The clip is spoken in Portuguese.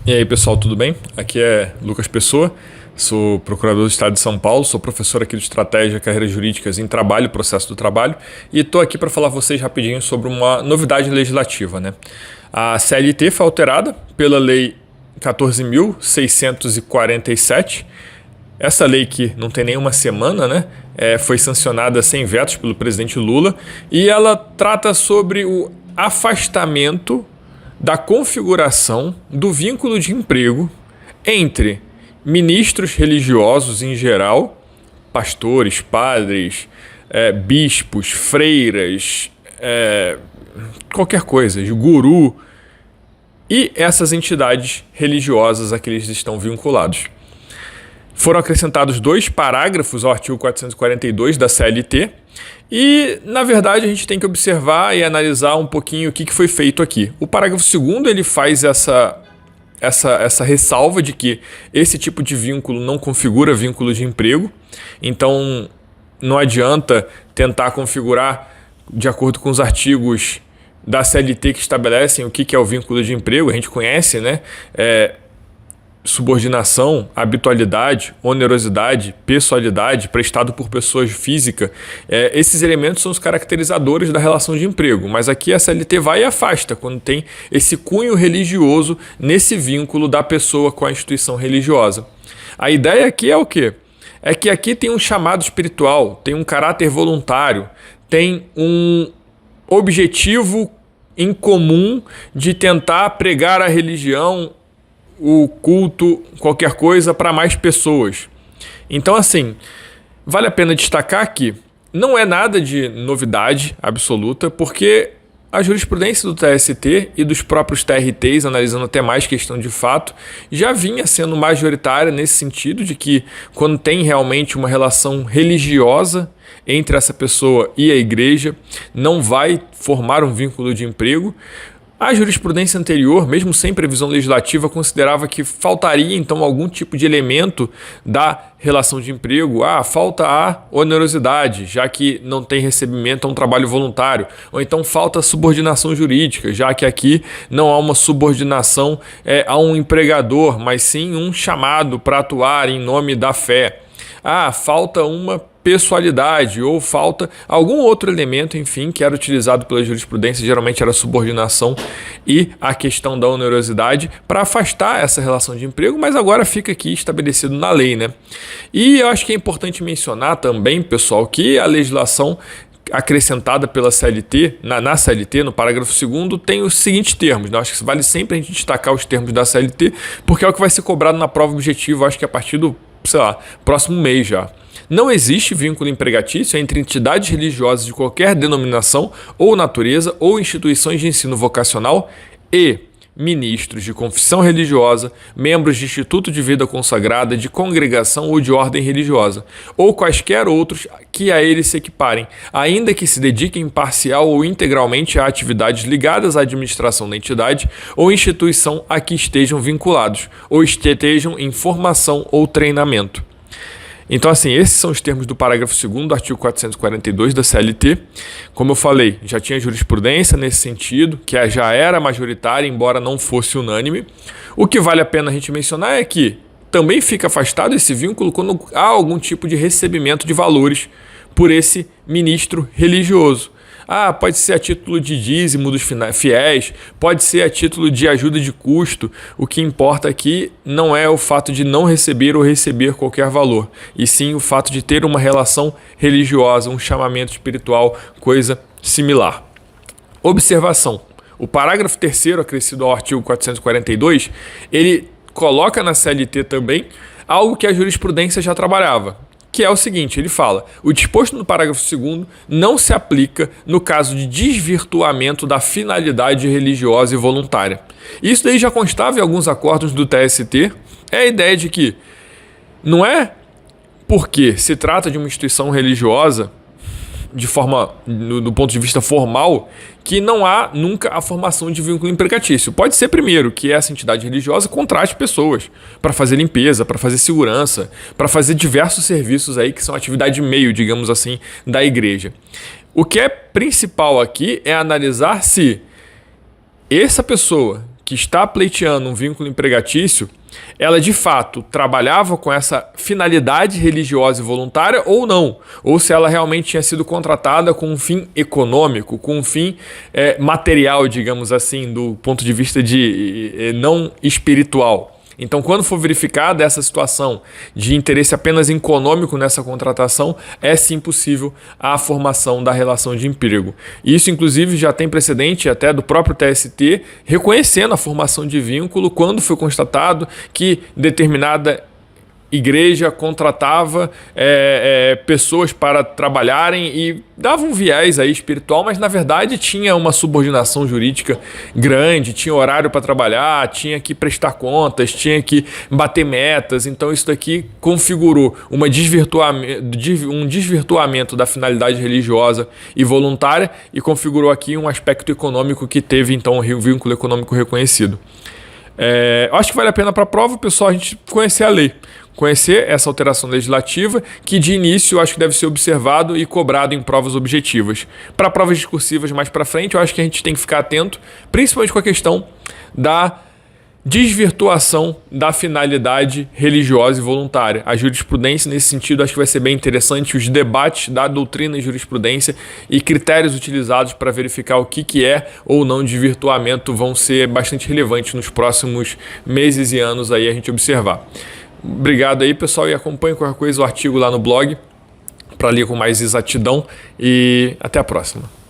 E aí, pessoal, tudo bem? Aqui é Lucas Pessoa, sou procurador do Estado de São Paulo, sou professor aqui de Estratégia e Carreiras Jurídicas em Trabalho e Processo do Trabalho e estou aqui para falar a vocês rapidinho sobre uma novidade legislativa, né? A CLT foi alterada pela Lei 14.647. Essa lei que não tem nenhuma semana, né? Foi sancionada sem vetos pelo presidente Lula e ela trata sobre o afastamento da configuração do vínculo de emprego entre ministros religiosos em geral, pastores, padres, bispos, freiras, qualquer coisa, guru, e essas entidades religiosas a que eles estão vinculados. Foram acrescentados 2 parágrafos ao artigo 442 da CLT e, na verdade, a gente tem que observar e analisar um pouquinho o que foi feito aqui. O parágrafo 2º ele faz essa ressalva de que esse tipo de vínculo não configura vínculo de emprego, então não adianta tentar configurar de acordo com os artigos da CLT que estabelecem o que é o vínculo de emprego. A gente conhece, né? Subordinação, habitualidade, onerosidade, pessoalidade, prestado por pessoas físicas. Esses elementos são os caracterizadores da relação de emprego, mas aqui a CLT vai e afasta quando tem esse cunho religioso nesse vínculo da pessoa com a instituição religiosa. A ideia aqui é o quê? É que aqui tem um chamado espiritual, tem um caráter voluntário, tem um objetivo em comum de tentar pregar a religião, o culto, qualquer coisa para mais pessoas. Então, assim, vale a pena destacar que não é nada de novidade absoluta, porque a jurisprudência do TST e dos próprios TRTs, analisando até mais questão de fato, já vinha sendo majoritária nesse sentido de que quando tem realmente uma relação religiosa entre essa pessoa e a igreja, não vai formar um vínculo de emprego. A jurisprudência anterior, mesmo sem previsão legislativa, considerava que faltaria então algum tipo de elemento da relação de emprego. Falta a onerosidade, já que não tem recebimento a um trabalho voluntário. Ou então falta subordinação jurídica, já que aqui não há uma subordinação a um empregador, mas sim um chamado para atuar em nome da fé. Falta uma pessoalidade ou falta algum outro elemento, enfim, que era utilizado pela jurisprudência, geralmente era a subordinação e a questão da onerosidade para afastar essa relação de emprego, mas agora fica aqui estabelecido na lei, né? E eu acho que é importante mencionar também, pessoal, que a legislação acrescentada pela CLT, na CLT, no parágrafo 2º, tem os seguintes termos, né? Acho que vale sempre a gente destacar os termos da CLT, porque é o que vai ser cobrado na prova objetiva, acho que a partir do, próximo mês já. Não existe vínculo empregatício entre entidades religiosas de qualquer denominação ou natureza ou instituições de ensino vocacional e ministros de confissão religiosa, membros de instituto de vida consagrada, de congregação ou de ordem religiosa, ou quaisquer outros que a eles se equiparem, ainda que se dediquem parcial ou integralmente a atividades ligadas à administração da entidade ou instituição a que estejam vinculados, ou estejam em formação ou treinamento. Então, assim, esses são os termos do parágrafo 2º do artigo 442 da CLT. Como eu falei, já tinha jurisprudência nesse sentido, que já era majoritária, embora não fosse unânime. O que vale a pena a gente mencionar é que também fica afastado esse vínculo quando há algum tipo de recebimento de valores por esse ministro religioso. Pode ser a título de dízimo dos fiéis, pode ser a título de ajuda de custo. O que importa aqui não é o fato de não receber ou receber qualquer valor, e sim o fato de ter uma relação religiosa, um chamamento espiritual, coisa similar. Observação: o parágrafo 3º, acrescido ao artigo 442, ele coloca na CLT também algo que a jurisprudência já trabalhava, que é o seguinte, ele fala: o disposto no parágrafo 2º não se aplica no caso de desvirtuamento da finalidade religiosa e voluntária. Isso daí já constava em alguns acordos do TST, é a ideia de que não é porque se trata de uma instituição religiosa, do ponto de vista formal, que não há nunca a formação de vínculo empregatício. Pode ser, primeiro, que essa entidade religiosa contrate pessoas para fazer limpeza, para fazer segurança, para fazer diversos serviços aí que são atividade meio, digamos assim, da igreja. O que é principal aqui é analisar se essa pessoa que está pleiteando um vínculo empregatício, ela de fato trabalhava com essa finalidade religiosa e voluntária ou não, ou se ela realmente tinha sido contratada com um fim econômico, com um fim material, digamos assim, do ponto de vista de não espiritual. Então, quando for verificada essa situação de interesse apenas econômico nessa contratação, é sim possível a formação da relação de emprego. Isso, inclusive, já tem precedente até do próprio TST, reconhecendo a formação de vínculo quando foi constatado que determinada igreja contratava pessoas para trabalharem e dava um viés aí espiritual, mas na verdade tinha uma subordinação jurídica grande, tinha horário para trabalhar, tinha que prestar contas, tinha que bater metas. Então isso daqui configurou um desvirtuamento da finalidade religiosa e voluntária e configurou aqui um aspecto econômico que teve então um vínculo econômico reconhecido. Eu acho que vale a pena para a prova, pessoal, a gente conhecer a lei, conhecer essa alteração legislativa que de início eu acho que deve ser observado e cobrado em provas objetivas. Para provas discursivas mais para frente, eu acho que a gente tem que ficar atento, principalmente com a questão da desvirtuação da finalidade religiosa e voluntária. A jurisprudência, nesse sentido, acho que vai ser bem interessante, os debates da doutrina e jurisprudência e critérios utilizados para verificar o que é ou não desvirtuamento vão ser bastante relevantes nos próximos meses e anos aí a gente observar. Obrigado aí, pessoal, e acompanhe qualquer coisa o artigo lá no blog para ler com mais exatidão e até a próxima.